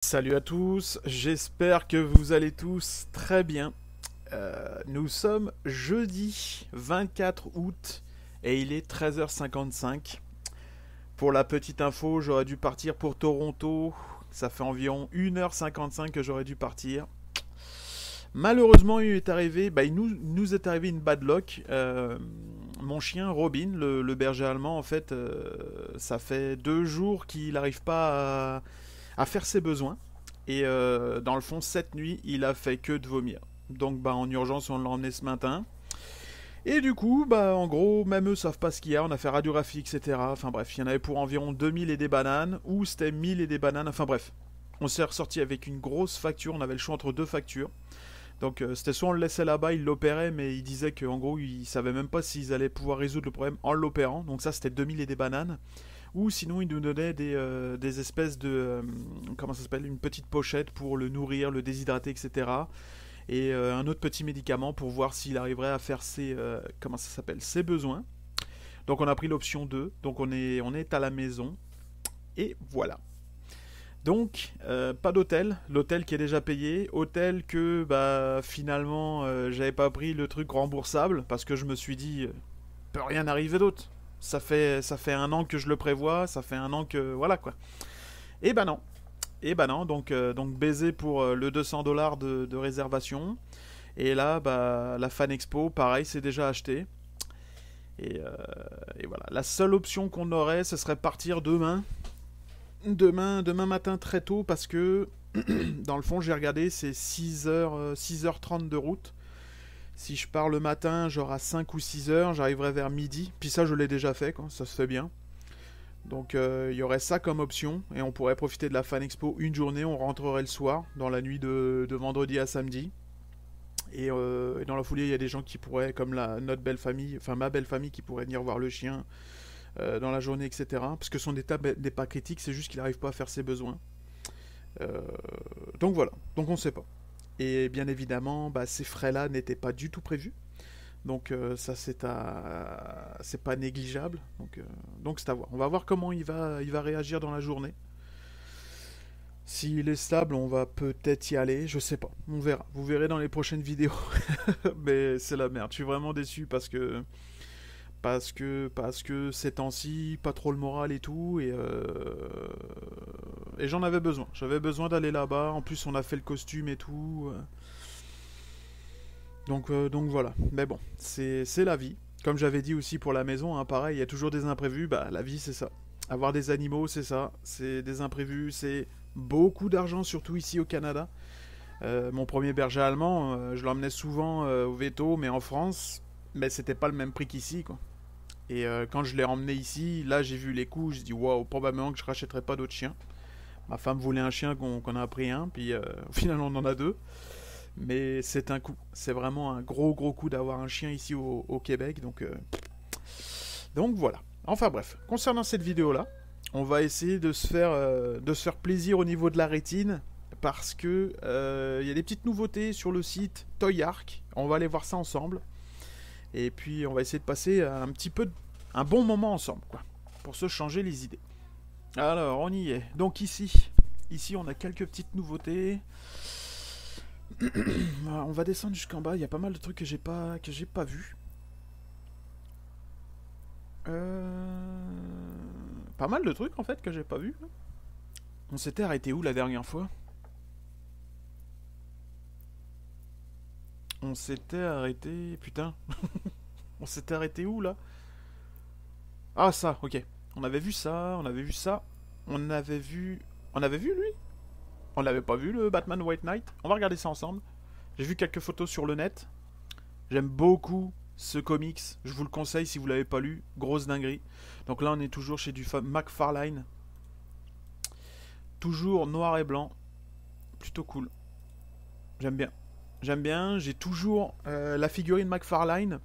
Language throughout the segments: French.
Salut à tous, j'espère que vous allez tous très bien. Nous sommes jeudi 24 août et il est 13h55. Pour la petite info, j'aurais dû partir pour Toronto. Ça fait environ 1h55 que j'aurais dû partir. Malheureusement, il nous est arrivé une bad luck. Mon chien Robin, le berger allemand, en fait, ça fait 2 jours qu'il n'arrive pas à faire ses besoins. Et dans le fond, cette nuit, il a fait que de vomir. Donc en urgence, on l'a emmené ce matin. Et du coup, en gros, même eux savent pas ce qu'il y a. On a fait radiographie, etc. Enfin bref, il y en avait pour environ 2000 et des bananes. Ou c'était 1000 et des bananes. Enfin bref. On s'est ressorti avec une grosse facture. On avait le choix entre deux factures. Donc c'était soit on le laissait là-bas, il l'opérait, mais il disait qu'en gros, il savait même pas s'ils allaient pouvoir résoudre le problème en l'opérant. Donc ça, c'était 2000 et des bananes. Ou sinon, il nous donnait des espèces de... comment ça s'appelle? Une petite pochette pour le nourrir, le déshydrater, etc. Et un autre petit médicament pour voir s'il arriverait à faire ses... comment ça s'appelle? Ses besoins. Donc on a pris l'option 2. Donc on est à la maison. Et voilà. Donc, pas d'hôtel. L'hôtel qui est déjà payé. Hôtel que, finalement, j'avais pas pris le truc remboursable. Parce que je me suis dit, peut rien arriver d'autre. Ça fait 1 an que je le prévois, ça fait 1 an que... Voilà quoi. Et ben non. Et ben non, donc baiser pour le 200 $ de réservation. Et là, la Fan Expo, pareil, c'est déjà acheté. Et, euh, et voilà. La seule option qu'on aurait, ce serait partir demain. Demain matin très tôt parce que, dans le fond, j'ai regardé, c'est 6h30 de route. Si je pars le matin, genre à 5 ou 6 heures, j'arriverai vers midi. Puis ça, je l'ai déjà fait, quoi. Ça se fait bien. Donc il y aurait ça comme option. Et on pourrait profiter de la Fan Expo une journée. On rentrerait le soir, dans la nuit de vendredi à samedi. Et dans la foulée, il y a des gens qui pourraient, comme notre belle famille, enfin ma belle famille, qui pourrait venir voir le chien dans la journée, etc. Parce que son état n'est pas critique, c'est juste qu'il n'arrive pas à faire ses besoins. Euh, donc voilà, donc on ne sait pas. Et bien évidemment, ces frais-là n'étaient pas du tout prévus. Donc ça c'est pas négligeable. Donc c'est à voir. On va voir comment il va réagir dans la journée. S'il est stable, on va peut-être y aller. Je sais pas. On verra. Vous verrez dans les prochaines vidéos. Mais c'est la merde. Je suis vraiment déçu parce que ces temps-ci, pas trop le moral et tout. Et j'en avais besoin. J'avais besoin d'aller là-bas. En plus, on a fait le costume et tout. Donc voilà. Mais bon, c'est la vie. Comme j'avais dit aussi pour la maison, hein, pareil, il y a toujours des imprévus. La vie, c'est ça. Avoir des animaux, c'est ça. C'est des imprévus, c'est beaucoup d'argent, surtout ici au Canada. Mon premier berger allemand, je l'emmenais souvent au veto, mais en France, mais c'était pas le même prix qu'ici, quoi. Et quand je l'ai emmené ici, là j'ai vu les coûts, j'ai dit waouh, probablement que je rachèterai pas d'autres chiens. Ma femme voulait un chien qu'on a pris un, puis au final on en a deux. Mais c'est un coût. C'est vraiment un gros gros coup d'avoir un chien ici au Québec. Donc voilà. Enfin bref, concernant cette vidéo-là, on va essayer de se faire plaisir au niveau de la rétine. Parce que il y a des petites nouveautés sur le site Toy Ark. On va aller voir ça ensemble. Et puis on va essayer de passer un bon moment ensemble, quoi. Pour se changer les idées. Alors, on y est. Donc ici on a quelques petites nouveautés. On va descendre jusqu'en bas. Il y a pas mal de trucs que j'ai pas vu. Pas mal de trucs en fait que j'ai pas vu. On s'était arrêté où la dernière fois? On s'était arrêté. Putain. On s'était arrêté où là? Ah, ça, ok. On avait vu ça, on avait vu ça. On avait vu. On avait vu lui? On l'avait pas vu le Batman White Knight? On va regarder ça ensemble. J'ai vu quelques photos sur le net. J'aime beaucoup ce comics. Je vous le conseille si vous l'avez pas lu. Grosse dinguerie. Donc là, on est toujours chez du McFarlane. Toujours noir et blanc. Plutôt cool. J'aime bien. J'aime bien. J'ai toujours la figurine McFarlane.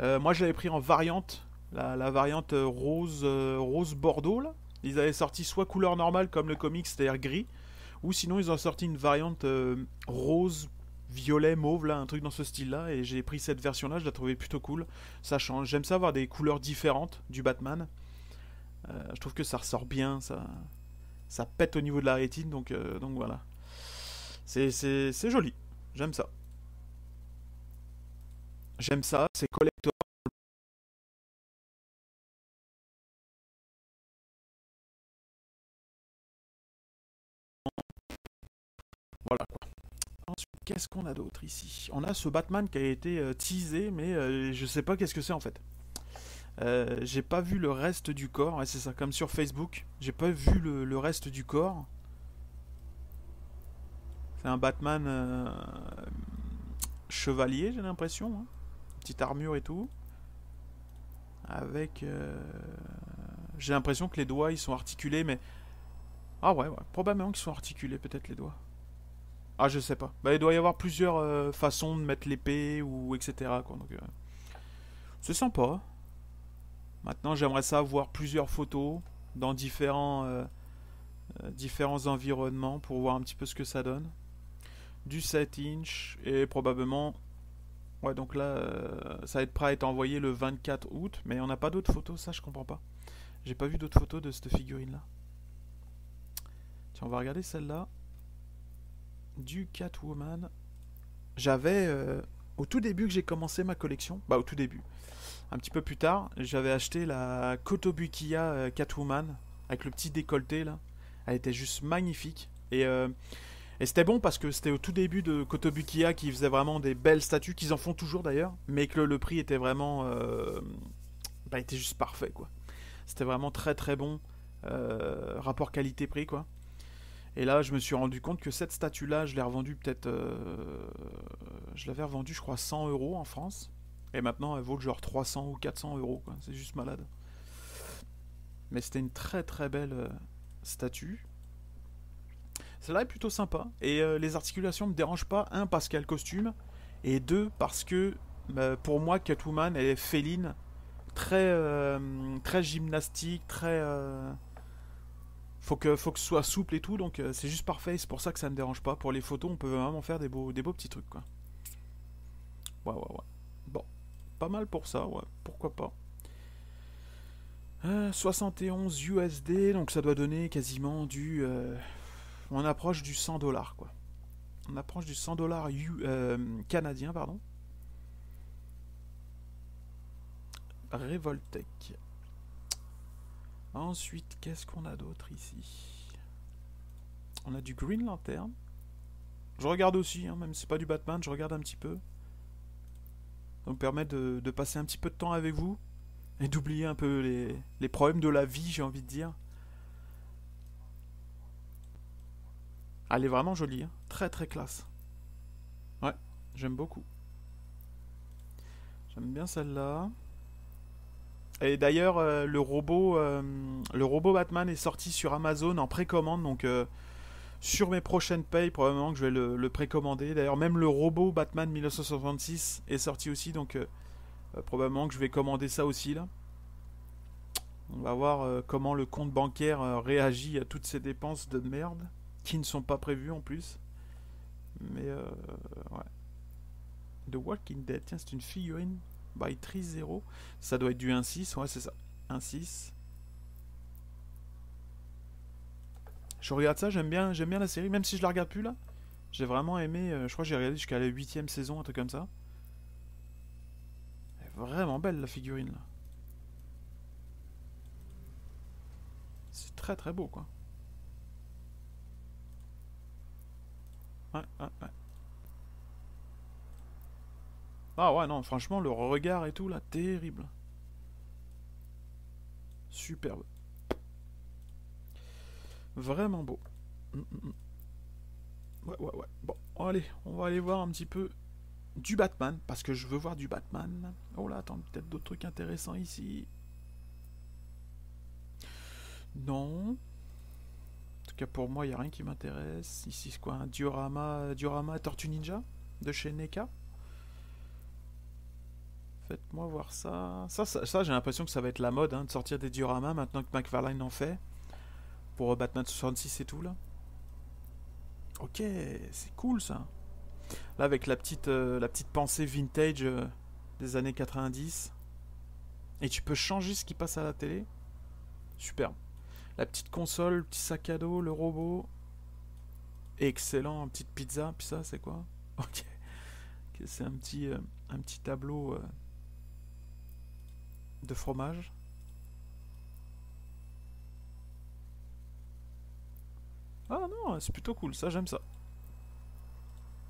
Moi, je l'avais pris en variante. La variante rose bordeaux là. Ils avaient sorti soit couleur normale comme le comics, c'est-à-dire gris, ou sinon ils ont sorti une variante rose, violet, mauve là, un truc dans ce style-là. Et j'ai pris cette version-là, je la trouvais plutôt cool. Ça change. J'aime ça avoir des couleurs différentes du Batman. Je trouve que ça ressort bien, ça. Ça pète au niveau de la rétine, donc voilà. C'est joli. J'aime ça. J'aime ça, c'est collector. Voilà quoi. Ensuite, qu'est-ce qu'on a d'autre ici? On a ce Batman qui a été teasé, mais je sais pas qu'est-ce que c'est en fait. J'ai pas vu le reste du corps, ouais, c'est ça, comme sur Facebook. J'ai pas vu le reste du corps. C'est un Batman chevalier, j'ai l'impression, hein. Petite armure et tout. Avec. J'ai l'impression que les doigts ils sont articulés, mais. Ah ouais, ouais. Probablement qu'ils sont articulés, peut-être les doigts. Ah, je sais pas. Bah, il doit y avoir plusieurs façons de mettre l'épée ou etc. Quoi. Donc, c'est sympa. Maintenant, j'aimerais ça voir plusieurs photos dans différents environnements pour voir un petit peu ce que ça donne. Du 7 inch et probablement. Ouais, donc là, ça va être prêt à être envoyé le 24 août, mais on n'a pas d'autres photos, ça je comprends pas. J'ai pas vu d'autres photos de cette figurine là. Tiens, on va regarder celle-là. Du Catwoman. J'avais, au tout début que j'ai commencé ma collection, bah au tout début, un petit peu plus tard, j'avais acheté la Kotobukiya Catwoman, avec le petit décolleté là. Elle était juste magnifique. Et c'était bon parce que c'était au tout début de Kotobukiya qui faisait vraiment des belles statues, qu'ils en font toujours d'ailleurs, mais que le prix était vraiment. Bah, était juste parfait quoi. C'était vraiment très très bon. Rapport qualité-prix quoi. Et là, je me suis rendu compte que cette statue-là, je l'ai revendue peut-être. Je l'avais revendue, je crois, 100 euros en France. Et maintenant, elle vaut genre 300 ou 400 euros. Quoi. C'est juste malade. Mais c'était une très très belle statue. Celle-là est plutôt sympa. Et les articulations me dérangent pas. Un, parce qu'il y a le costume. Et deux, parce que pour moi, Catwoman, elle est féline. Très gymnastique. Faut que ce soit souple et tout. Donc c'est juste parfait. C'est pour ça que ça me dérange pas. Pour les photos, on peut vraiment faire des beaux petits trucs. Quoi. Ouais, ouais, ouais. Bon. Pas mal pour ça, ouais. Pourquoi pas. 71 USD. Donc ça doit donner quasiment du... on approche du 100 dollars, quoi. On approche du 100 dollars canadien, pardon. Revoltech. Ensuite, qu'est-ce qu'on a d'autre ici? On a du Green Lantern. Je regarde aussi, hein, même si c'est pas du Batman, je regarde un petit peu. Ça me permet de passer un petit peu de temps avec vous et d'oublier un peu les problèmes de la vie, j'ai envie de dire. Elle est vraiment jolie, hein. Très très classe. Ouais, j'aime beaucoup. J'aime bien celle-là. Et d'ailleurs, le robot Batman est sorti sur Amazon en précommande, donc sur mes prochaines payes, probablement que je vais le précommander. D'ailleurs, même le robot Batman 1966 est sorti aussi, donc probablement que je vais commander ça aussi là. On va voir comment le compte bancaire réagit à toutes ces dépenses de merde qui ne sont pas prévues en plus. Mais ouais. The Walking Dead, tiens, c'est une figurine by 30. Ça doit être du 1.6, ouais, c'est ça. 1.6. Je regarde ça, j'aime bien la série, même si je la regarde plus là. J'ai vraiment aimé, je crois que j'ai regardé jusqu'à la 8ème saison, un truc comme ça. Elle est vraiment belle la figurine là. C'est très très beau quoi. Ouais, ouais, ouais. Ah ouais, non, franchement, le regard et tout là, terrible. Superbe. Vraiment beau. Mm, mm, mm. Ouais, ouais, ouais. Bon, allez, on va aller voir un petit peu du Batman, parce que je veux voir du Batman. Oh là, attends, peut-être d'autres trucs intéressants ici. Non. En tout cas, pour moi, il n'y a rien qui m'intéresse. Ici, c'est quoi? Un diorama Tortue Ninja de chez NECA. Faites-moi voir ça. Ça j'ai l'impression que ça va être la mode, hein, de sortir des dioramas maintenant que McFarlane en fait. Pour Batman 66 et tout, là. Ok, c'est cool, ça. Là, avec la petite pensée vintage des années 90. Et tu peux changer ce qui passe à la télé. Superbe. La petite console, le petit sac à dos, le robot. Excellent, une petite pizza. Puis ça, c'est quoi? Ok. Ok, c'est un petit tableau de fromage. Ah non, c'est plutôt cool, ça j'aime ça.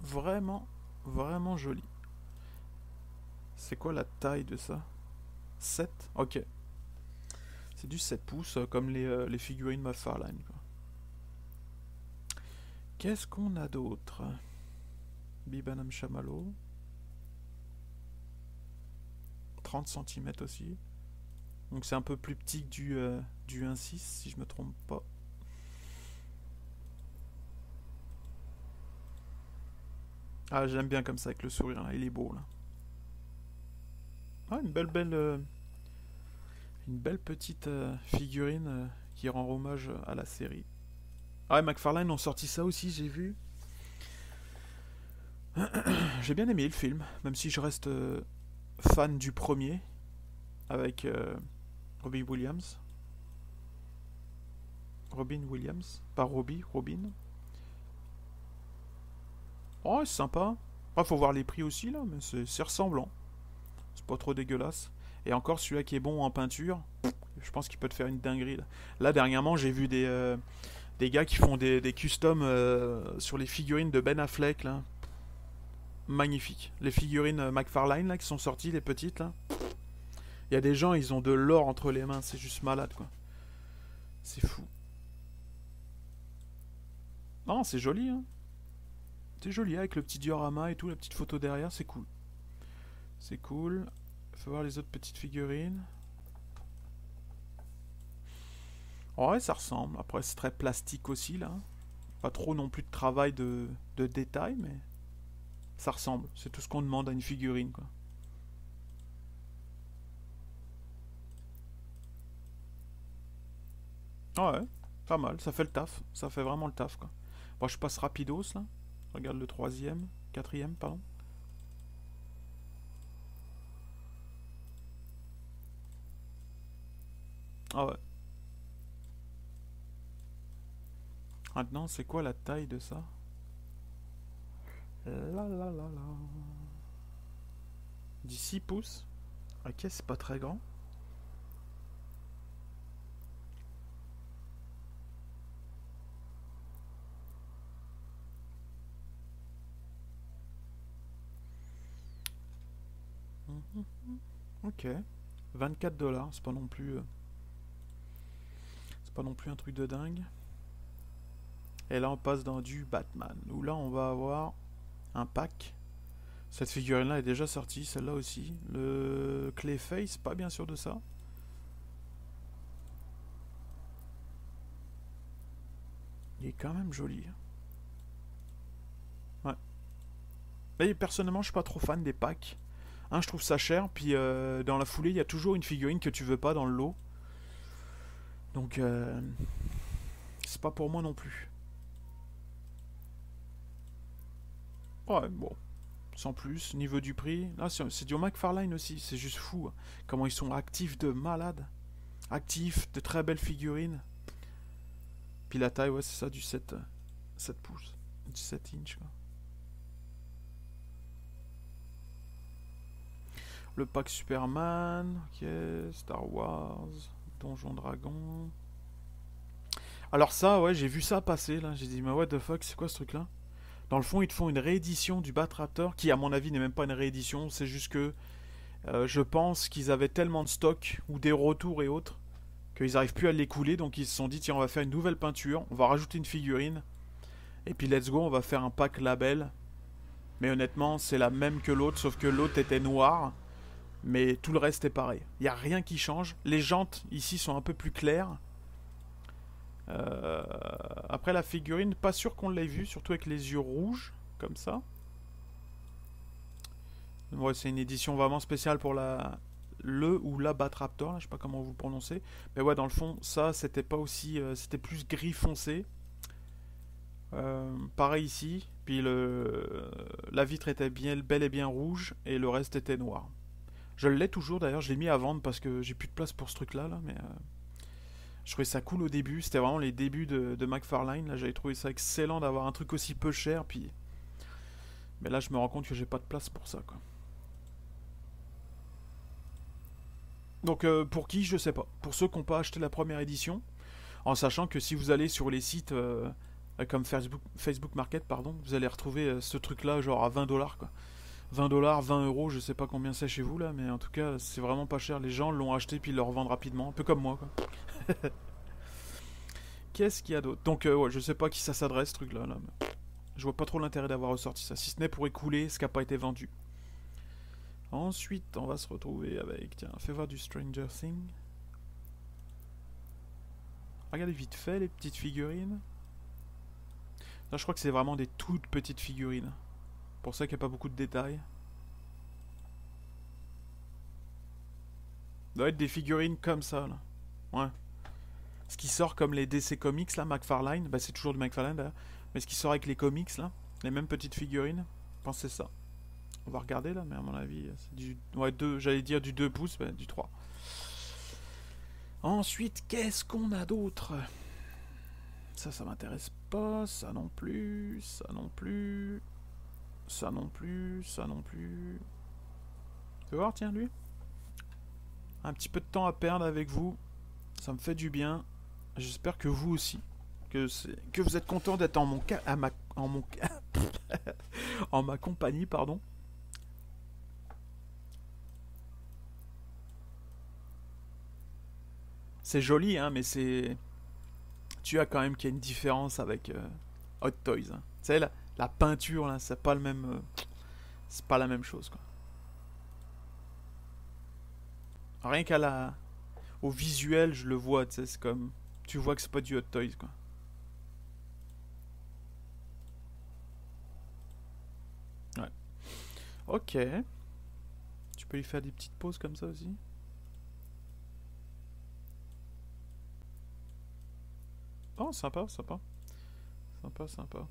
Vraiment, vraiment joli. C'est quoi la taille de ça? 7. Ok. C'est du 7 pouces, comme les figurines McFarlane, quoi. Qu'est-ce qu'on a d'autre? Bibanam Chamallow. 30 cm aussi. Donc c'est un peu plus petit que du 1.6, si je me trompe pas. Ah, j'aime bien comme ça avec le sourire, là. Il est beau là. Ah, une belle petite figurine qui rend hommage à la série. Ah, ouais, McFarlane ont sorti ça aussi, j'ai vu. J'ai bien aimé le film, même si je reste fan du premier avec Robbie Williams. Robin Williams, pas Robbie, Robin. Oh, c'est sympa. Ah, faut voir les prix aussi là, mais c'est ressemblant. C'est pas trop dégueulasse. Et encore celui-là qui est bon en peinture, je pense qu'il peut te faire une dinguerie là. Là dernièrement j'ai vu des gars qui font des customs sur les figurines de Ben Affleck là. Magnifique. Les figurines McFarlane là qui sont sorties, les petites là. Il y a des gens, ils ont de l'or entre les mains, c'est juste malade quoi. C'est fou. Non, c'est joli hein. C'est joli avec le petit diorama et tout, la petite photo derrière, c'est cool. C'est cool. Faut voir les autres petites figurines. Ouais, ça ressemble. Après, c'est très plastique aussi, là. Pas trop non plus de travail de détail, mais ça ressemble. C'est tout ce qu'on demande à une figurine, quoi. Ah ouais, pas mal. Ça fait le taf. Ça fait vraiment le taf, quoi. Bon, je passe rapidos, là. Regarde le troisième. Quatrième, pardon. Ah ouais. Maintenant, c'est quoi la taille de ça? La la la la. 6 pouces. Ok, c'est pas très grand. Mhm. Ok. 24 $, c'est pas non plus. C'est pas non plus un truc de dingue. Et là, on passe dans du Batman. Où là, on va avoir un pack. Cette figurine-là est déjà sortie, celle-là aussi. Le Clayface, pas bien sûr de ça. Il est quand même joli. Ouais. Mais personnellement, je suis pas trop fan des packs. Un, je trouve ça cher. Puis dans la foulée, il y a toujours une figurine que tu veux pas dans le lot. Donc, c'est pas pour moi non plus. Ouais, bon. Sans plus, niveau du prix. Là, c'est du McFarlane aussi. C'est juste fou. Comment ils sont actifs de malade. Actifs, de très belles figurines. Puis la taille, ouais, c'est ça, du 7 pouces. Du 7 inch, quoi. Le pack Superman, ok, Star Wars, Donjon Dragon. Alors ça, ouais, j'ai vu ça passer, là. J'ai dit, mais what the fuck, c'est quoi ce truc-là? Dans le fond, ils te font une réédition du Batraptor, qui à mon avis n'est même pas une réédition, c'est juste que je pense qu'ils avaient tellement de stock, ou des retours et autres, qu'ils n'arrivent plus à l'écouler, donc ils se sont dit, tiens, on va faire une nouvelle peinture, on va rajouter une figurine, et puis let's go, on va faire un pack label. Mais honnêtement, c'est la même que l'autre, sauf que l'autre était noir, mais tout le reste est pareil. Il n'y a rien qui change. Les jantes ici sont un peu plus claires. Euh, Après la figurine, pas sûr qu'on l'ait vue, surtout avec les yeux rouges, comme ça. Ouais, c'est une édition vraiment spéciale pour le ou la Batraptor, là, je sais pas comment vous le prononcez. Mais ouais, dans le fond, ça, c'était pas aussi... c'était plus gris foncé. Pareil ici. Puis la vitre était bel et bien rouge, et le reste était noir. Je l'ai toujours d'ailleurs, je l'ai mis à vendre parce que j'ai plus de place pour ce truc là, mais Je trouvais ça cool au début, c'était vraiment les débuts de McFarlane. Là, j'avais trouvé ça excellent d'avoir un truc aussi peu cher. Puis, mais là, je me rends compte que j'ai pas de place pour ça, quoi. Donc, pour qui, je sais pas. Pour ceux qui n'ont pas acheté la première édition, en sachant que si vous allez sur les sites comme Facebook Market, pardon, vous allez retrouver ce truc-là, genre à 20 $, quoi. 20 $, 20 €, je sais pas combien c'est chez vous là, mais en tout cas, c'est vraiment pas cher. Les gens l'ont acheté puis ils le revendent rapidement, un peu comme moi, quoi. Qu'est-ce qu'il y a d'autre? Donc, ouais, je sais pas à qui ça s'adresse, ce truc-là. Là, mais je vois pas trop l'intérêt d'avoir ressorti ça, si ce n'est pour écouler ce qui a pas été vendu. Ensuite, on va se retrouver avec. Tiens, fais voir du Stranger Things. Regardez vite fait les petites figurines. Là, je crois que c'est vraiment des toutes petites figurines. Pour ça qu'il n'y a pas beaucoup de détails. Ça doit être des figurines comme ça, là. Ouais. Ce qui sort comme les DC Comics, là, McFarlane. Bah, c'est toujours du McFarlane, d'ailleurs. Mais ce qui sort avec les comics, là. Les mêmes petites figurines. Je pense que c'est ça. On va regarder, là, mais à mon avis, c'est du... Ouais, j'allais dire du 2 pouces, bah, du 3. Ensuite, qu'est-ce qu'on a d'autre? Ça m'intéresse pas. Ça non plus. Ça non plus. Ça non plus. Ça non plus. Tu veux voir, tiens, lui? Un petit peu de temps à perdre avec vous. Ça me fait du bien. J'espère que vous aussi. Que vous êtes content d'être en mon cas. En ma compagnie, pardon. C'est joli, hein, mais c'est. Tu as quand même qu'il y a une différence avec Hot Toys. Hein. Tu sais, la peinture, là, c'est pas le même. C'est pas la même chose, quoi. Rien qu'à la. Au visuel, je le vois, tu sais, c'est comme. Tu vois que c'est pas du Hot Toys, quoi. Ouais. Ok. Tu peux lui faire des petites pauses comme ça aussi. Oh, sympa, sympa. Sympa, sympa.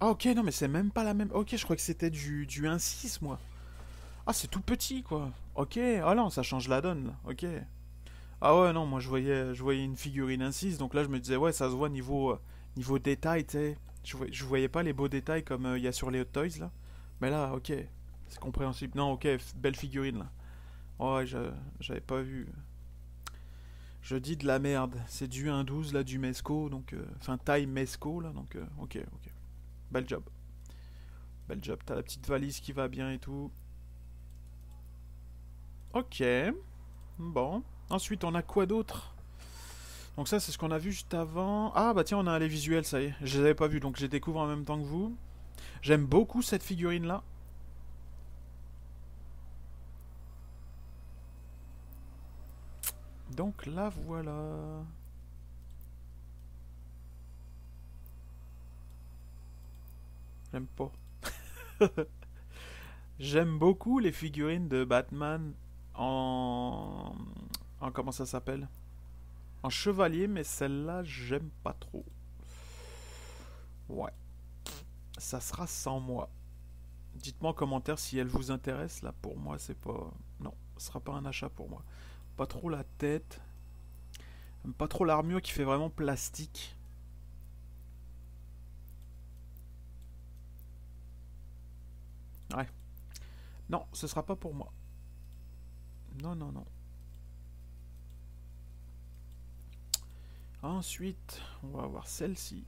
Ah, ok, non, mais c'est même pas la même. Ok, je crois que c'était du 1,6, moi. Ah, c'est tout petit, quoi. Ok, ah non, ça change la donne, là. Ok. Ah ouais, non, moi je voyais une figurine 1,6, donc là je me disais, ouais, ça se voit niveau détail, tu sais. Je voyais pas les beaux détails comme il y a sur les Hot Toys, là. Mais là, ok, c'est compréhensible. Non, ok, belle figurine, là. Oh, ouais, j'avais pas vu. Je dis de la merde. C'est du 1,12, là, du Mesco, donc. Enfin, taille Mesco, là, donc. Ok, ok. Bel job. Bel job. T'as la petite valise qui va bien et tout. Ok. Bon. Ensuite, on a quoi d'autre? Donc ça, c'est ce qu'on a vu juste avant. Ah bah tiens, on a les visuels, ça y est. Je les avais pas vus, donc je les découvre en même temps que vous. J'aime beaucoup cette figurine-là. Donc là, voilà. J'aime pas. J'aime beaucoup les figurines de Batman en... En comment ça s'appelle? En chevalier, mais celle-là, j'aime pas trop. Ouais. Ça sera sans moi. Dites-moi en commentaire si elle vous intéresse. Là, pour moi, c'est pas... Non, ce sera pas un achat pour moi. Pas trop la tête. Pas trop l'armure qui fait vraiment plastique. Ouais. Non, ce sera pas pour moi. Non, non, non. Ensuite, on va voir celle-ci.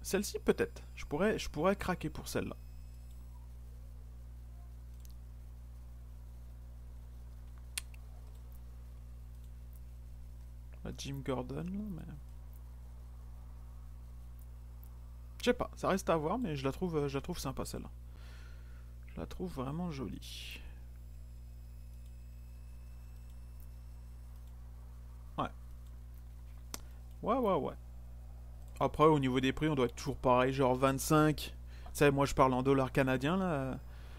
Celle-ci, peut-être. Je pourrais craquer pour celle-là. La Jim Gordon, là, mais... Je sais pas, ça reste à voir, mais je la trouve sympa, celle-là. Je la trouve vraiment jolie. Ouais. Ouais, ouais, ouais. Après, au niveau des prix, on doit être toujours pareil, genre 25. Tu sais, moi, je parle en dollars canadiens, là.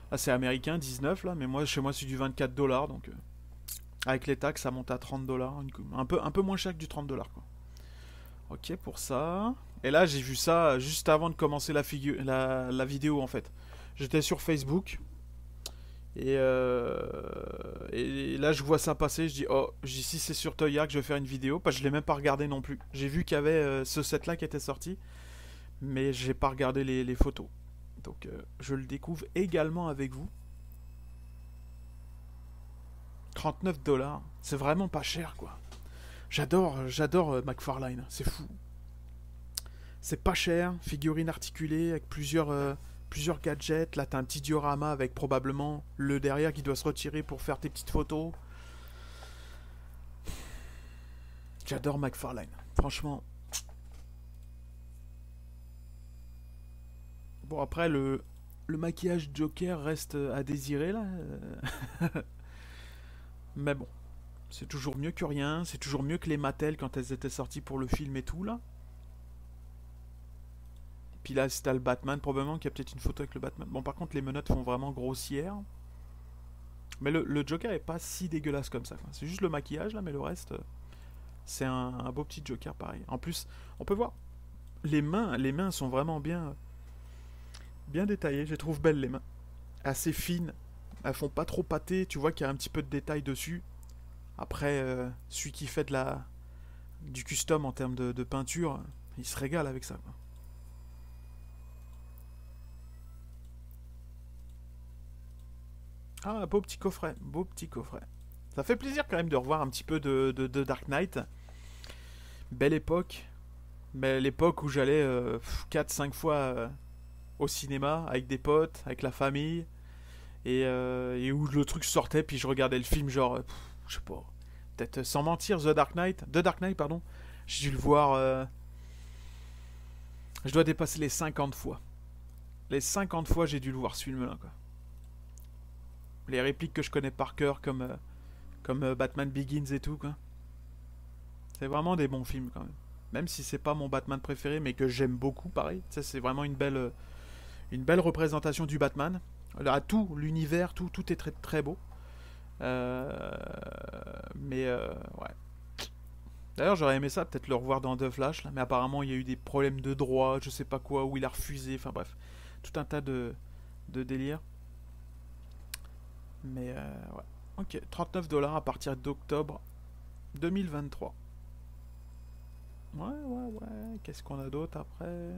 Là, c'est américain, 19, là. Mais moi, chez moi, c'est du 24 $, donc... avec les taxes, ça monte à 30 $. Un peu moins cher que du 30 $, quoi. Ok, pour ça. Et là, j'ai vu ça juste avant de commencer la vidéo, en fait. J'étais sur Facebook. Et là, je vois ça passer. Je dis, oh, si c'est sur Toyak, je vais faire une vidéo. Parce que je l'ai même pas regardé non plus. J'ai vu qu'il y avait ce set-là qui était sorti. Mais j'ai pas regardé les photos. Donc, je le découvre également avec vous. 39 $. C'est vraiment pas cher, quoi. J'adore McFarlane. C'est fou. C'est pas cher. Figurine articulée avec plusieurs gadgets. Là, t'as un petit diorama avec probablement le derrière qui doit se retirer pour faire tes petites photos. J'adore McFarlane. Franchement. Bon, après, le maquillage Joker reste à désirer, là. Mais bon. C'est toujours mieux que rien. C'est toujours mieux que les Mattel quand elles étaient sorties pour le film et tout, là. Puis là, c'est le Batman, probablement qu'il y a peut-être une photo avec le Batman. Bon, par contre, les menottes font vraiment grossières. Mais le Joker est pas si dégueulasse comme ça. C'est juste le maquillage, là, mais le reste, c'est un beau petit Joker, pareil. En plus, on peut voir, les mains sont vraiment bien détaillées. Je les trouve belles, les mains. Assez fines. Elles font pas trop pâté. Tu vois qu'il y a un petit peu de détail dessus. Après, celui qui fait du custom en termes de peinture, il se régale avec ça, quoi. Ah, beau petit coffret, beau petit coffret. Ça fait plaisir quand même de revoir un petit peu de Dark Knight. Belle époque. Mais l'époque où j'allais 4-5 fois au cinéma avec des potes, avec la famille. Et où le truc sortait, puis je regardais le film genre, je sais pas, peut-être sans mentir, The Dark Knight, pardon. J'ai dû le voir, je dois dépasser les 50 fois. Les 50 fois j'ai dû le voir ce film-là, quoi. Les répliques que je connais par cœur, comme Batman Begins et tout, quoi. C'est vraiment des bons films, quand même. Même si c'est pas mon Batman préféré, mais que j'aime beaucoup, pareil. Ça, c'est vraiment une belle représentation du Batman. Là, tout, l'univers, tout est très, très beau. Ouais. D'ailleurs, j'aurais aimé ça, peut-être le revoir dans The Flash, là, mais apparemment, il y a eu des problèmes de droit, je sais pas quoi, où il a refusé, enfin bref. Tout un tas de délires. Mais ouais. Ok, 39 $ à partir d'octobre 2023. Ouais. Qu'est-ce qu'on a d'autre après?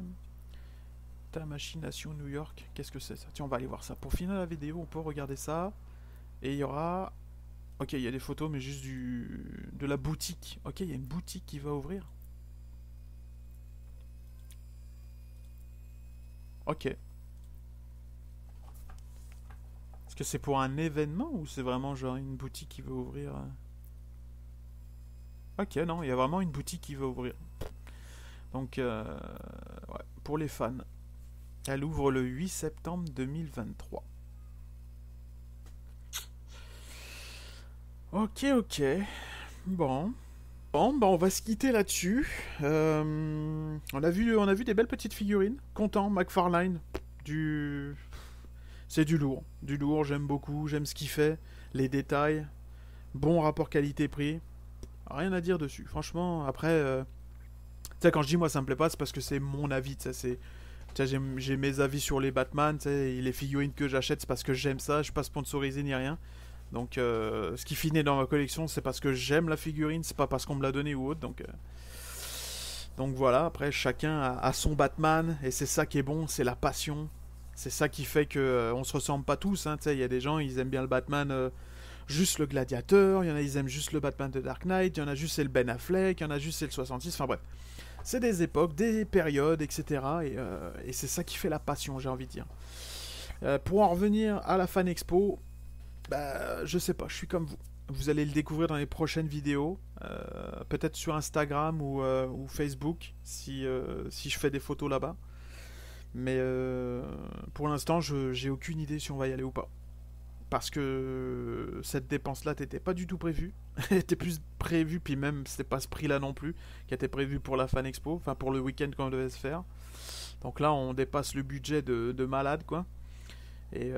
Ta machination New York. Qu'est-ce que c'est ça? Tiens, on va aller voir ça. Pour finir la vidéo, on peut regarder ça. Et il y aura... Ok, il y a des photos, mais juste de la boutique. Ok, il y a une boutique qui va ouvrir. Ok. Est-ce que c'est pour un événement ou c'est vraiment genre une boutique qui va ouvrir? Ok, non, il y a vraiment une boutique qui va ouvrir. Donc, ouais, pour les fans. Elle ouvre le 8 septembre 2023. Ok. Bon. Bon, bah on va se quitter là-dessus. On a vu des belles petites figurines. Content, McFarlane. Du... C'est du lourd. Du lourd, j'aime beaucoup. J'aime ce qu'il fait. Les détails. Bon rapport qualité-prix. Rien à dire dessus. Franchement, après... Tu sais, quand je dis moi ça me plaît pas, c'est parce que c'est mon avis. Tu sais, j'ai mes avis sur les Batman. Tu sais, et les figurines que j'achète, c'est parce que j'aime ça. Je suis pas sponsorisé ni rien. Donc, ce qui finit dans ma collection, c'est parce que j'aime la figurine, c'est pas parce qu'on me l'a donné ou autre. Donc voilà, après, chacun a son Batman, et c'est ça qui est bon, c'est la passion. C'est ça qui fait que on se ressemble pas tous. Hein, il y a des gens, ils aiment bien le Batman, juste le Gladiateur, il y en a, ils aiment juste le Batman de Dark Knight, il y en a juste, c'est le Ben Affleck, il y en a juste, c'est le 66, enfin bref. C'est des époques, des périodes, etc. Et c'est ça qui fait la passion, j'ai envie de dire. Pour en revenir à la Fan Expo, bah, je sais pas, je suis comme vous. Vous allez le découvrir dans les prochaines vidéos, peut-être sur Instagram ou Facebook, si je fais des photos là-bas. Mais pour l'instant, j'ai aucune idée si on va y aller ou pas. Parce que cette dépense-là n'était pas du tout prévue. Elle était plus prévue, puis même, c'était pas ce prix-là non plus, qui était prévu pour la Fan Expo, enfin pour le week-end qu'on devait se faire. Donc là, on dépasse le budget de malade, quoi. Et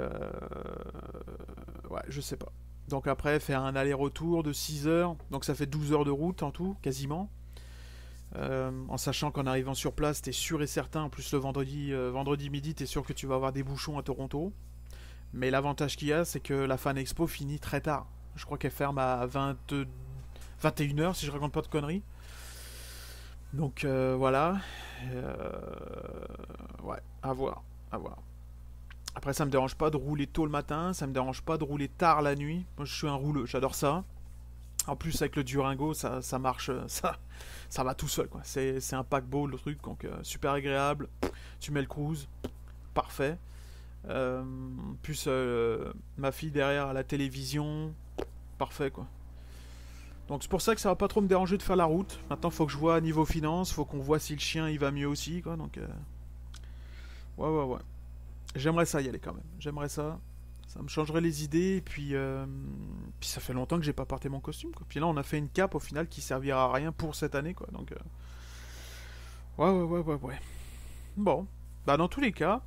ouais, je sais pas. Donc après, faire un aller-retour de 6 heures, donc ça fait 12 heures de route en tout, quasiment. En sachant qu'en arrivant sur place, t'es sûr et certain, en plus le vendredi midi, t'es sûr que tu vas avoir des bouchons à Toronto. Mais l'avantage qu'il y a, c'est que la Fan Expo finit très tard. Je crois qu'elle ferme à 21h si je raconte pas de conneries. Donc voilà. Ouais, à voir. À voir. Après, ça me dérange pas de rouler tôt le matin, ça me dérange pas de rouler tard la nuit. Moi, je suis un rouleux, j'adore ça. En plus, avec le Durango, ça marche, ça va tout seul, quoi. C'est un paquebot, le truc, donc super agréable. Tu mets le cruise, parfait. Euh, plus ma fille derrière à la télévision, parfait, quoi. Donc c'est pour ça que ça va pas trop me déranger de faire la route. Maintenant, faut que je vois niveau finance, faut qu'on voit si le chien il va mieux aussi, quoi. Donc ouais, ouais, ouais. J'aimerais ça y aller quand même. J'aimerais ça. Ça me changerait les idées. Et puis ça fait longtemps que j'ai pas porté mon costume, quoi. Puis là, on a fait une cape au final qui servira à rien pour cette année, quoi. Donc ouais, ouais, ouais, ouais, ouais. Bon. Bah dans tous les cas,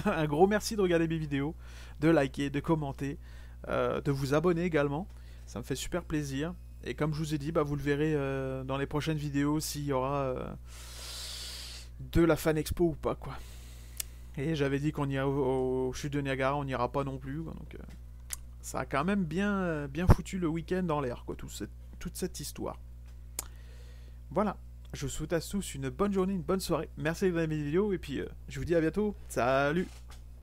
un gros merci de regarder mes vidéos, de liker, de commenter, de vous abonner également. Ça me fait super plaisir. Et comme je vous ai dit, bah vous le verrez dans les prochaines vidéos s'il y aura de la Fan Expo ou pas, quoi. Et j'avais dit qu'on irait au chute de Niagara, on n'ira pas non plus, quoi. Donc ça a quand même bien foutu le week-end dans l'air, quoi, toute cette histoire. Voilà. Je vous souhaite à tous une bonne journée, une bonne soirée. Merci de regarder mes vidéos et puis je vous dis à bientôt. Salut!